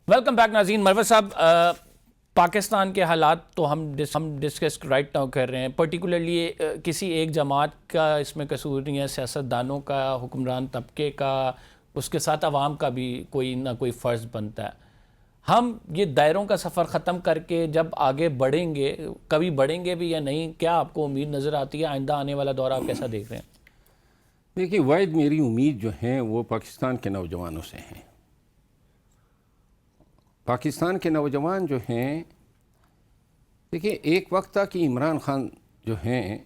Welcome back ناظرین. مرور صاحب، پاکستان کے حالات تو ہم ڈسکس رائٹ ناؤ کر رہے ہیں. پرٹیکولرلی کسی ایک جماعت کا اس میں قصور نہیں ہے، سیاستدانوں کا، حکمران طبقے کا، اس کے ساتھ عوام کا بھی کوئی نہ کوئی فرض بنتا ہے. ہم یہ دائروں کا سفر ختم کر کے جب آگے بڑھیں گے، کبھی بڑھیں گے بھی یا نہیں، کیا آپ کو امید نظر آتی ہے؟ آئندہ آنے والا دور آپ کیسا دیکھ رہے ہیں؟ دیکھیے واحد میری امید جو ہے وہ پاکستان کے نوجوانوں سے ہیں. پاکستان کے نوجوان جو ہیں، دیکھیے ایک وقت تھا کہ عمران خان جو ہیں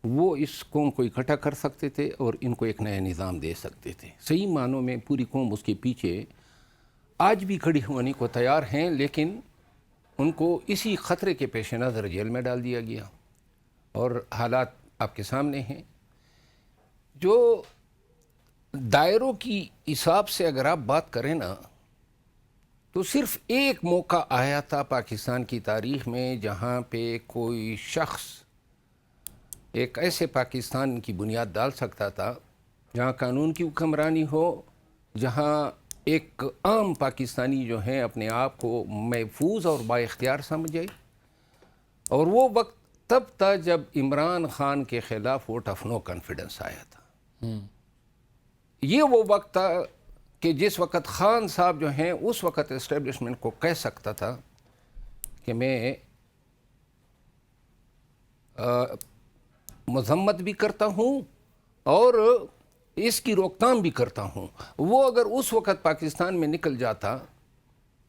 وہ اس قوم کو اکٹھا کر سکتے تھے اور ان کو ایک نیا نظام دے سکتے تھے. صحیح معنوں میں پوری قوم اس کے پیچھے آج بھی کھڑی ہونے کو تیار ہیں، لیکن ان کو اسی خطرے کے پیش نظر جیل میں ڈال دیا گیا. اور حالات آپ کے سامنے ہیں. جو دائروں کی حساب سے اگر آپ بات کریں نا، تو صرف ایک موقع آیا تھا پاکستان کی تاریخ میں جہاں پہ کوئی شخص ایک ایسے پاکستان کی بنیاد ڈال سکتا تھا جہاں قانون کی حکمرانی ہو، جہاں ایک عام پاکستانی جو ہیں اپنے آپ کو محفوظ اور با اختیار سمجھے. اور وہ وقت تب تھا جب عمران خان کے خلاف ووٹ آف نو کانفیڈنس آیا تھا. یہ وہ وقت تھا کہ جس وقت خان صاحب جو ہیں اس وقت اسٹیبلشمنٹ کو کہہ سکتا تھا کہ میں مذمت بھی کرتا ہوں اور اس کی روک تھام بھی کرتا ہوں. وہ اگر اس وقت پاکستان میں نکل جاتا،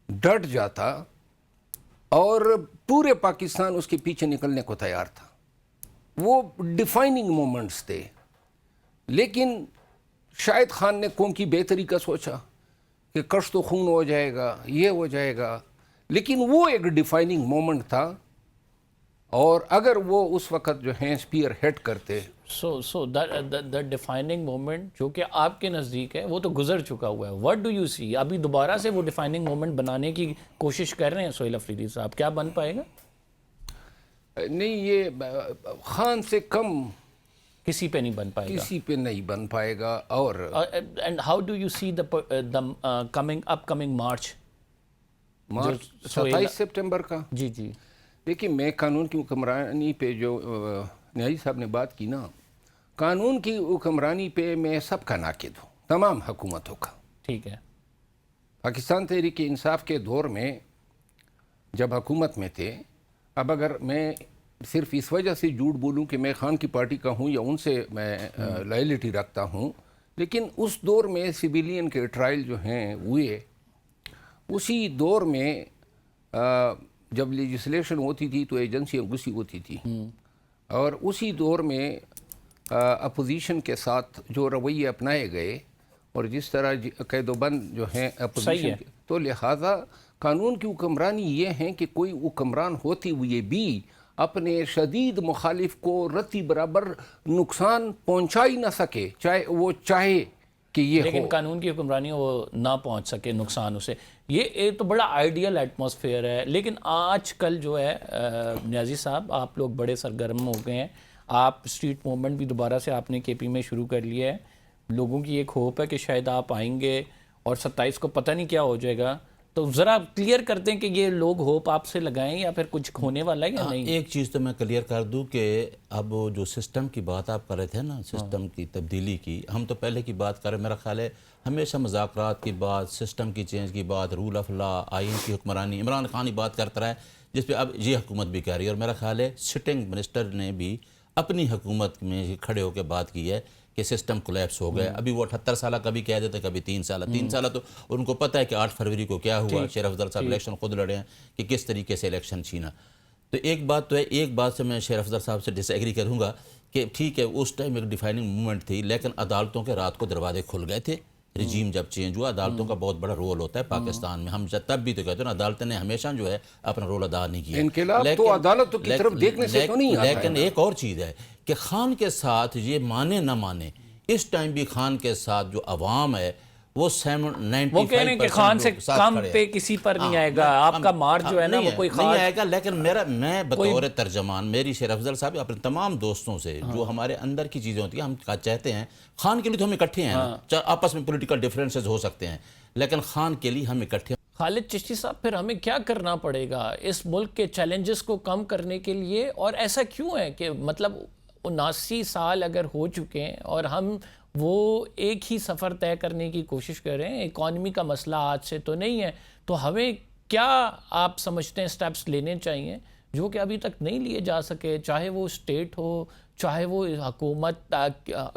ڈٹ جاتا، اور پورے پاکستان اس کے پیچھے نکلنے کو تیار تھا. وہ ڈیفائننگ مومنٹس تھے. لیکن شاید خان نے قوم کی بہتری کا سوچا کہ کش تو خون ہو جائے گا، یہ ہو جائے گا، لیکن وہ ایک ڈیفائننگ مومنٹ تھا. اور اگر وہ اس وقت جو ہیں اسپیئر ہیڈ کرتے، سو دا ڈیفائننگ مومنٹ جو کہ آپ کے نزدیک ہے وہ تو گزر چکا ہوا ہے. واٹ ڈو یو سی؟ ابھی دوبارہ سے وہ ڈیفائننگ مومنٹ بنانے کی کوشش کر رہے ہیں سہیل افریدی صاحب. کیا بن پائے گا؟ نہیں، یہ خان سے کم کسی پہ نہیں بن پائے گا. کسی پہ نہیں بن پائے گا. اور and how do you see the coming March 27 September کا؟ جی دیکھیے میں قانون کی حکمرانی پہ جو نیازی صاحب نے بات کی نا، قانون کی حکمرانی پہ میں سب کا ناقد ہوں، تمام حکومتوں کا. ٹھیک ہے. پاکستان تحریک انصاف کے دور میں جب حکومت میں تھے، اب اگر میں صرف اس وجہ سے جھوٹ بولوں کہ میں خان کی پارٹی کا ہوں یا ان سے میں لائلٹی رکھتا ہوں، لیکن اس دور میں سویلین کے ٹرائل جو ہیں ہوئے. اسی دور میں جب لیجسلیشن ہوتی تھی تو ایجنسیاں گھسی ہوتی تھی. اور اسی دور میں اپوزیشن کے ساتھ جو رویے اپنائے گئے اور جس طرح قید و بند جو ہیں اپوزیشن کے، تو لہٰذا قانون کی حکمرانی یہ ہے کہ کوئی حکمران ہوتے ہوئے بھی اپنے شدید مخالف کو رتی برابر نقصان پہنچا ہی نہ سکے، چاہے وہ چاہے کہ یہ ہو. لیکن قانون کی حکمرانی وہ نہ پہنچ سکے نقصان اسے. یہ تو بڑا آئیڈیل ایٹماسفیئر ہے. لیکن آج کل جو ہے نیازی صاحب، آپ لوگ بڑے سرگرم ہو گئے ہیں. آپ اسٹریٹ موومنٹ بھی دوبارہ سے آپ نے کے پی میں شروع کر لیا ہے. لوگوں کی ایک ہوپ ہے کہ شاید آپ آئیں گے اور 27 کو پتہ نہیں کیا ہو جائے گا. تو ذرا کلیئر کرتے ہیں کہ یہ لوگ ہوپ آپ سے لگائیں یا پھر کچھ ہونے والا ہے یا نہیں؟ ایک چیز تو میں کلیئر کر دوں کہ اب جو سسٹم کی بات آپ کر رہے تھے نا، سسٹم کی تبدیلی کی، ہم تو پہلے کی بات کر رہے ہیں. میرا خیال ہے ہمیشہ مذاکرات کی بات، سسٹم کی چینج کی بات، رول آف لا، آئین کی حکمرانی، عمران خان ہی بات کرتا رہا ہے، جس پہ اب یہ حکومت بھی کہہ رہی ہے. اور میرا خیال ہے سٹنگ منسٹر نے بھی اپنی حکومت میں کھڑے ہو کے بات کی ہے کہ سسٹم کولیپس ہو گیا. ابھی وہ 78 سالہ کبھی کہہ دیتے، کبھی 3 سالہ تو ان کو پتہ ہے کہ 8 فروری کو کیا ہوا. شیخ افضل صاحب الیکشن خود لڑے ہیں کہ کس طریقے سے الیکشن چھینا. تو ایک بات تو ہے، ایک بات سے میں شیخ افضل صاحب سے ڈس ایگری کروں گا کہ ٹھیک ہے اس ٹائم ایک ڈیفائننگ موومنٹ تھی، لیکن عدالتوں کے رات کو دروازے کھل گئے تھے. رجیم جب چینج ہوا، عدالتوں کا بہت بڑا رول ہوتا ہے پاکستان میں. ہم تب بھی تو کہتے ہیں عدالتیں نے ہمیشہ جو ہے اپنا رول ادا نہیں کیا. انقلاب تو عدالتوں کی طرف دیکھنے سے تو نہیں آتا ہے. لیکن ایک اور چیز ہے کہ خان کے ساتھ یہ مانے نہ مانے، اس ٹائم بھی خان کے ساتھ جو عوام ہے وہ 95% وہ کہہ رہے ہیں کہ خان سے کم پہ کسی پر نہیں آئے گا. آپ کا مار جو ہے نا وہ کوئی نہیں آئے گا. لیکن میں بطور ترجمان میری شیخ افضل صاحب اپنے تمام دوستوں سے جو ہمارے اندر کی چیزیں ہوتی ہیں، ہم چاہتے ہیں خان کے لیے تو ہم اکٹھے ہیں، آپس میں پولیٹیکل ڈیفرنسز ہو سکتے ہیں، لیکن خان کے لیے ہم اکٹھے ہیں. خالد چشتی صاحب، پھر ہمیں کیا کرنا پڑے گا اس ملک کے چیلنجز کو کم کرنے کے لیے؟ اور ایسا کیوں ہے کہ مطلب 79 سال اگر ہو چکے ہیں اور ہم وہ ایک ہی سفر طے کرنے کی کوشش کر رہے ہیں؟ اکانومی کا مسئلہ آج سے تو نہیں ہے، تو ہمیں کیا آپ سمجھتے ہیں سٹیپس لینے چاہیے جو کہ ابھی تک نہیں لیے جا سکے، چاہے وہ اسٹیٹ ہو، چاہے وہ حکومت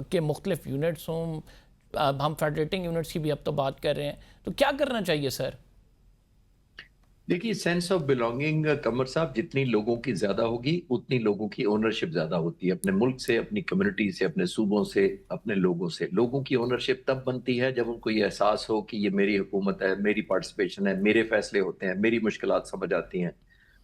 کے مختلف یونٹس ہوں، ہم فیڈریٹنگ یونٹس کی بھی اب تو بات کر رہے ہیں، تو کیا کرنا چاہیے سر؟ دیکھیے، سینس آف بلونگنگ قمر صاحب جتنی لوگوں کی زیادہ ہوگی اتنی لوگوں کی اونرشپ زیادہ ہوتی ہے، اپنے ملک سے، اپنی کمیونٹی سے، اپنے صوبوں سے، اپنے لوگوں سے۔ لوگوں کی اونرشپ تب بنتی ہے جب ان کو یہ احساس ہو کہ یہ میری حکومت ہے، میری پارٹیسپیشن ہے، میرے فیصلے ہوتے ہیں، میری مشکلات سمجھ آتی ہیں۔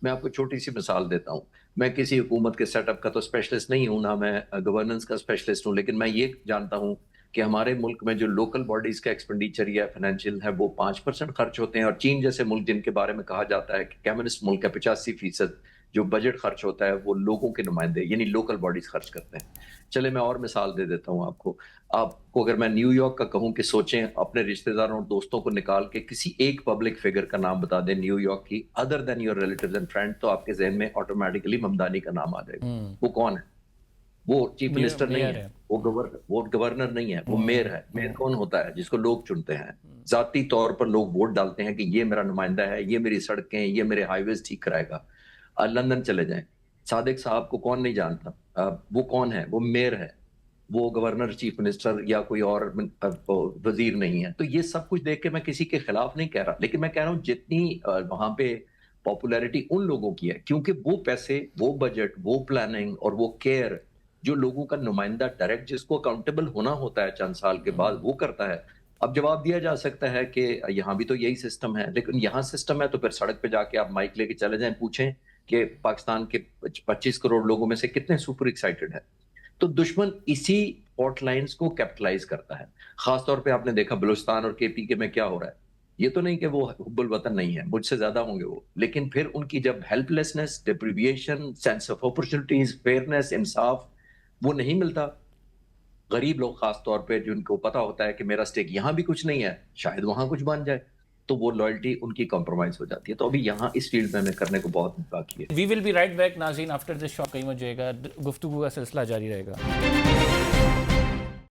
میں آپ کو چھوٹی سی مثال دیتا ہوں۔ میں کسی حکومت کے سیٹ اپ کا تو اسپیشلسٹ نہیں ہوں، نہ میں گورننس کا اسپیشلسٹ ہوں، لیکن میں یہ جانتا ہوں کہ ہمارے ملک میں جو لوکل باڈیز کا ایکسپینڈیچر یا فائنینشیل ہے وہ 5% خرچ ہوتے ہیں، اور چین جیسے ملک جن کے بارے میں کہا جاتا ہے کہ کمیونسٹ ملک ہے، 85% جو بجٹ خرچ ہوتا ہے وہ لوگوں کے نمائندے یعنی لوکل باڈیز خرچ کرتے ہیں۔ چلے میں اور مثال دے دیتا ہوں آپ کو اگر میں نیو یارک کا کہوں کہ سوچیں اپنے رشتہ داروں اور دوستوں کو نکال کے کسی ایک پبلک فگر کا نام بتا دیں نیو یارک کی other than your relatives and friend, تو آپ کے ذہن میں آٹومیٹکلی ممدانی کا نام آ جائے گا۔ وہ کون ہے؟ وہ چیف منسٹر نہیں ہے، وہ گورنر نہیں ہے، وہ میئر ہے۔ میئر کون ہوتا ہے؟ جس کو لوگ چنتے ہیں، ذاتی طور پر لوگ ووٹ ڈالتے ہیں کہ یہ میرا نمائندہ ہے، یہ میری سڑکیں، یہ میرے ہائی ویز ٹھیک کرائے گا۔ لندن چلے جائیں، صادق صاحب کو کون نہیں جانتا؟ وہ کون ہے؟ وہ میئر ہے، وہ گورنر، چیف منسٹر یا کوئی اور وزیر نہیں ہے۔ تو یہ سب کچھ دیکھ کے میں کسی کے خلاف نہیں کہہ رہا، لیکن میں کہہ رہا ہوں جتنی وہاں پہ پاپولیرٹی ان لوگوں کی ہے، کیونکہ وہ پیسے، وہ بجٹ، وہ پلاننگ اور وہ کیئر جو لوگوں کا نمائندہ ڈائریکٹ جس کو اکاؤنٹیبل ہونا ہوتا ہے چند سال کے بعد وہ کرتا ہے۔ اب جواب دیا جا سکتا ہے کہ یہاں بھی تو یہی سسٹم ہے، لیکن یہاں سسٹم ہے تو پھر سڑک پہ جا کے آپ مائک لے کے چلے جائیں، پوچھیں کہ پاکستان کے 25 کروڑ لوگوں میں سے کتنے سپر ایکسائٹڈ ہیں۔ تو دشمن اسی ہاٹ لائنز کو کیپٹلائز کرتا ہے۔ خاص طور پہ آپ نے دیکھا بلوچستان اور کے پی کے میں کیا ہو رہا ہے۔ یہ تو نہیں کہ وہ حب الوطن نہیں ہے، مجھ سے زیادہ ہوں گے وہ، لیکن پھر ان کی جب help lessons, deprivation, sense of opportunities, fairness, انصاف وہ نہیں ملتا، غریب لوگ خاص طور پہ جن کو پتا ہوتا ہے کہ میرا سٹیک یہاں بھی کچھ نہیں ہے، شاید وہاں کچھ بن جائے، تو وہ لائلٹی ان کی کمپرومائز ہو جاتی ہے۔ تو ابھی یہاں اس فیلڈ میں ہمیں کرنے کو بہت باقی ہے۔ وی ول بی رائٹ بیک ناظرین، آفٹر دس شارٹ کہیں مت جائے گا، گفتگو کا سلسلہ جاری رہے گا۔